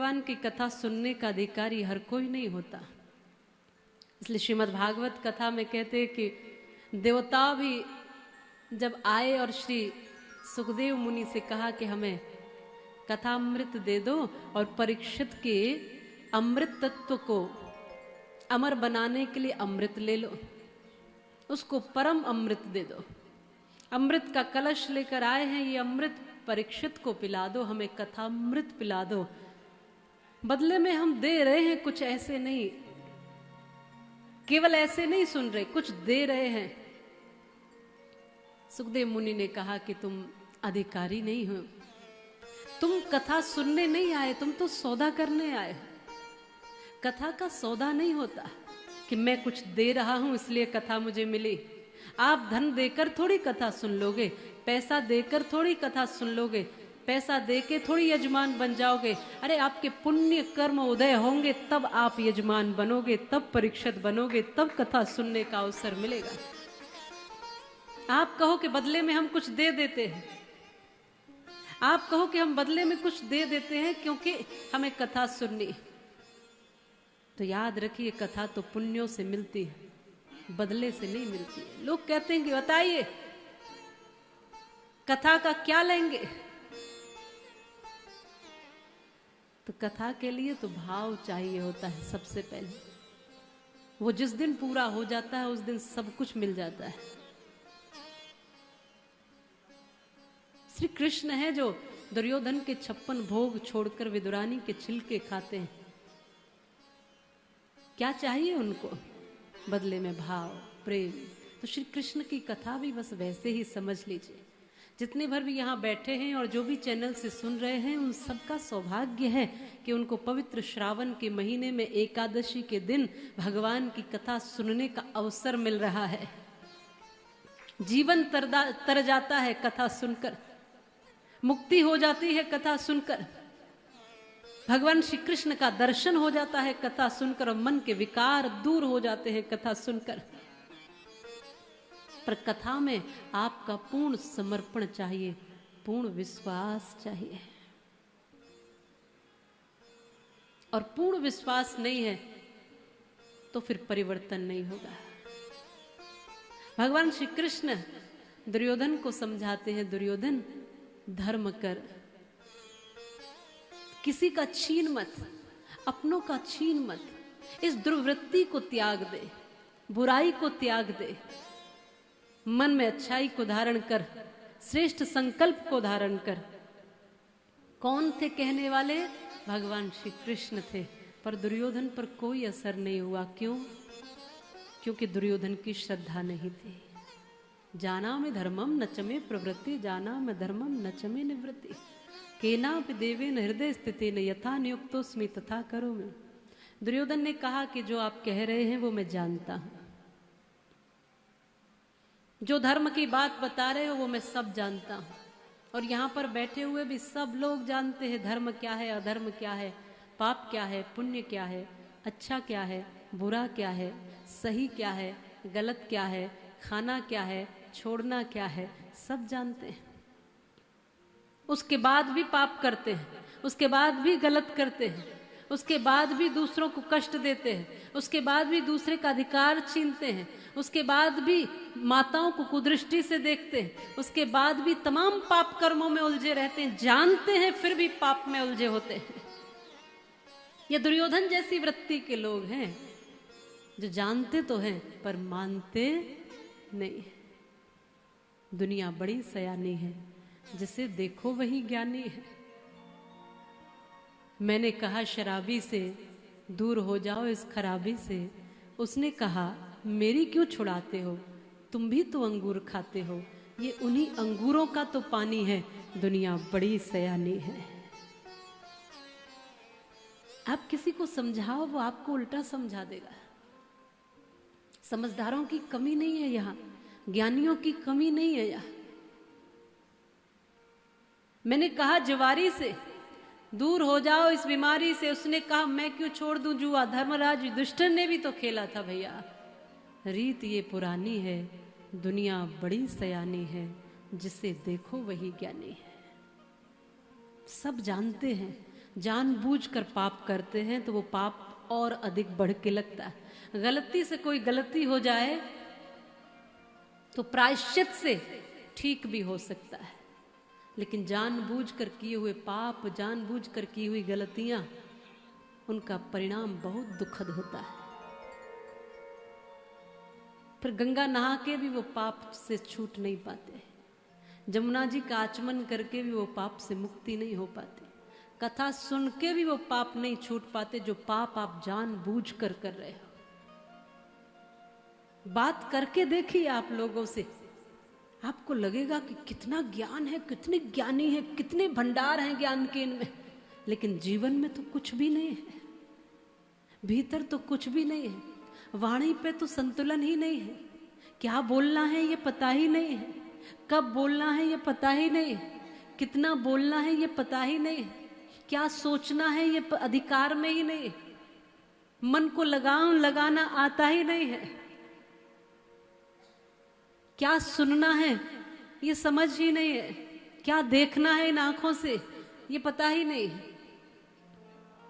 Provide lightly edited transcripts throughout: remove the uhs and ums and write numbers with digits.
भगवान की कथा सुनने का अधिकारी हर कोई नहीं होता। इसलिए श्रीमद् भागवत कथा में कहते हैं कि देवता भी जब आए और श्री सुखदेव मुनि से कहा कि हमें कथा अमृत दे दो और परीक्षित के अमृत तत्व को अमर बनाने के लिए अमृत ले लो, उसको परम अमृत दे दो। अमृत का कलश लेकर आए हैं, ये अमृत परीक्षित को पिला दो, हमें कथा अमृत पिला दो। बदले में हम दे रहे हैं कुछ ऐसे नहीं, केवल ऐसे नहीं सुन रहे, कुछ दे रहे हैं। सुखदेव मुनि ने कहा कि तुम अधिकारी नहीं हो, तुम कथा सुनने नहीं आए, तुम तो सौदा करने आए। कथा का सौदा नहीं होता कि मैं कुछ दे रहा हूं इसलिए कथा मुझे मिली। आप धन देकर थोड़ी कथा सुन लोगे, पैसा देकर थोड़ी कथा सुन लोगे, पैसा देके थोड़ी यजमान बन जाओगे। अरे आपके पुण्य कर्म उदय होंगे तब आप यजमान बनोगे, तब परीक्षित बनोगे, तब कथा सुनने का अवसर मिलेगा। आप कहो कि बदले में हम कुछ दे देते हैं, आप कहो कि हम बदले में कुछ दे देते हैं क्योंकि हमें कथा सुननी, तो याद रखिए कथा तो पुण्यों से मिलती है, बदले से नहीं मिलती है। लोग कहते हैं कि बताइए कथा का क्या लेंगे, तो कथा के लिए तो भाव चाहिए होता है सबसे पहले। वो जिस दिन पूरा हो जाता है उस दिन सब कुछ मिल जाता है। श्री कृष्ण है जो दुर्योधन के 56 भोग छोड़कर विदुरानी के छिलके खाते हैं। क्या चाहिए उनको? बदले में भाव, प्रेम। तो श्री कृष्ण की कथा भी बस वैसे ही समझ लीजिए। जितने भर भी यहाँ बैठे हैं और जो भी चैनल से सुन रहे हैं, उन सबका सौभाग्य है कि उनको पवित्र श्रावण के महीने में एकादशी के दिन भगवान की कथा सुनने का अवसर मिल रहा है। जीवन तर जाता है कथा सुनकर, मुक्ति हो जाती है कथा सुनकर, भगवान श्री कृष्ण का दर्शन हो जाता है कथा सुनकर, और मन के विकार दूर हो जाते हैं कथा सुनकर। पर कथा में आपका पूर्ण समर्पण चाहिए, पूर्ण विश्वास चाहिए। और पूर्ण विश्वास नहीं है तो फिर परिवर्तन नहीं होगा। भगवान श्री कृष्ण दुर्योधन को समझाते हैं, दुर्योधन धर्म कर, किसी का छीन मत, अपनों का छीन मत, इस दुर्वृत्ति को त्याग दे, बुराई को त्याग दे, मन में अच्छाई को धारण कर, श्रेष्ठ संकल्प को धारण कर। कौन थे कहने वाले? भगवान श्री कृष्ण थे। पर दुर्योधन पर कोई असर नहीं हुआ। क्यों? क्योंकि दुर्योधन की श्रद्धा नहीं थी। जाना में धर्मम नचमे प्रवृत्ति, जाना में धर्मम नचमे निवृत्ति, केनापि देवेन हृदय स्थितेन यथा नियुक्तोस्मि तथा करोमि। दुर्योधन ने कहा कि जो आप कह रहे हैं वो मैं जानता हूं, जो धर्म की बात बता रहे हो वो मैं सब जानता हूं, और यहां पर बैठे हुए भी सब लोग जानते हैं धर्म क्या है, अधर्म क्या है, पाप क्या है, पुण्य क्या है, अच्छा क्या है, बुरा क्या है, सही क्या है, गलत क्या है, खाना क्या है, छोड़ना क्या है, सब जानते हैं। उसके बाद भी पाप करते हैं, उसके बाद भी गलत करते हैं, उसके बाद भी दूसरों को कष्ट देते हैं, उसके बाद भी दूसरे का अधिकार छीनते हैं, उसके बाद भी माताओं को कुदृष्टि से देखते हैं, उसके बाद भी तमाम पाप कर्मों में उलझे रहते हैं, जानते हैं फिर भी पाप में उलझे होते हैं। ये दुर्योधन जैसी वृत्ति के लोग हैं जो जानते तो हैं पर मानते नहीं। दुनिया बड़ी सयानी है, जिसे देखो वही ज्ञानी है। मैंने कहा शराबी से दूर हो जाओ इस खराबी से, उसने कहा मेरी क्यों छुड़ाते हो, तुम भी तो अंगूर खाते हो, ये उन्हीं अंगूरों का तो पानी है, दुनिया बड़ी सयानी है। आप किसी को समझाओ वो आपको उल्टा समझा देगा। समझदारों की कमी नहीं है यहाँ, ज्ञानियों की कमी नहीं है यहाँ। मैंने कहा जुआरी से दूर हो जाओ इस बीमारी से, उसने कहा मैं क्यों छोड़ दूं जुआ, धर्मराज युधिष्ठिर ने भी तो खेला था भैया। रीत ये पुरानी है, दुनिया बड़ी सयानी है, जिसे देखो वही ज्ञानी है। सब जानते हैं, जानबूझकर पाप करते हैं तो वो पाप और अधिक बढ़ के लगता है। गलती से कोई गलती हो जाए तो प्रायश्चित से ठीक भी हो सकता है, लेकिन जानबूझकर किए हुए पाप, जानबूझकर की हुई गलतियां, उनका परिणाम बहुत दुखद होता है। फिर गंगा नहा के भी वो पाप से छूट नहीं पाते, जमुना जी का आचमन करके भी वो पाप से मुक्ति नहीं हो पाते, कथा सुन के भी वो पाप नहीं छूट पाते जो पाप आप जानबूझकर कर रहे हो। बात करके देखिए आप लोगों से, आपको लगेगा कि कितना ज्ञान है, कितने ज्ञानी है, कितने भंडार हैं ज्ञान के इनमें, लेकिन जीवन में तो कुछ भी नहीं है, भीतर तो कुछ भी नहीं है, वाणी पे तो संतुलन ही नहीं है। क्या बोलना है ये पता ही नहीं है, कब बोलना है ये पता ही नहीं है, कितना बोलना है ये पता ही नहीं है, क्या सोचना है ये अधिकार में ही नहीं है, मन को लगाना आता ही नहीं है, क्या सुनना है ये समझ ही नहीं है, क्या देखना है इन आंखों से ये पता ही नहीं है,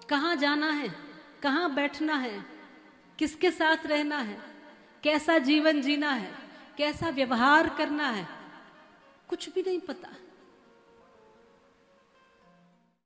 कहाँ जाना है, कहाँ बैठना है, किसके साथ रहना है, कैसा जीवन जीना है, कैसा व्यवहार करना है, कुछ भी नहीं पता।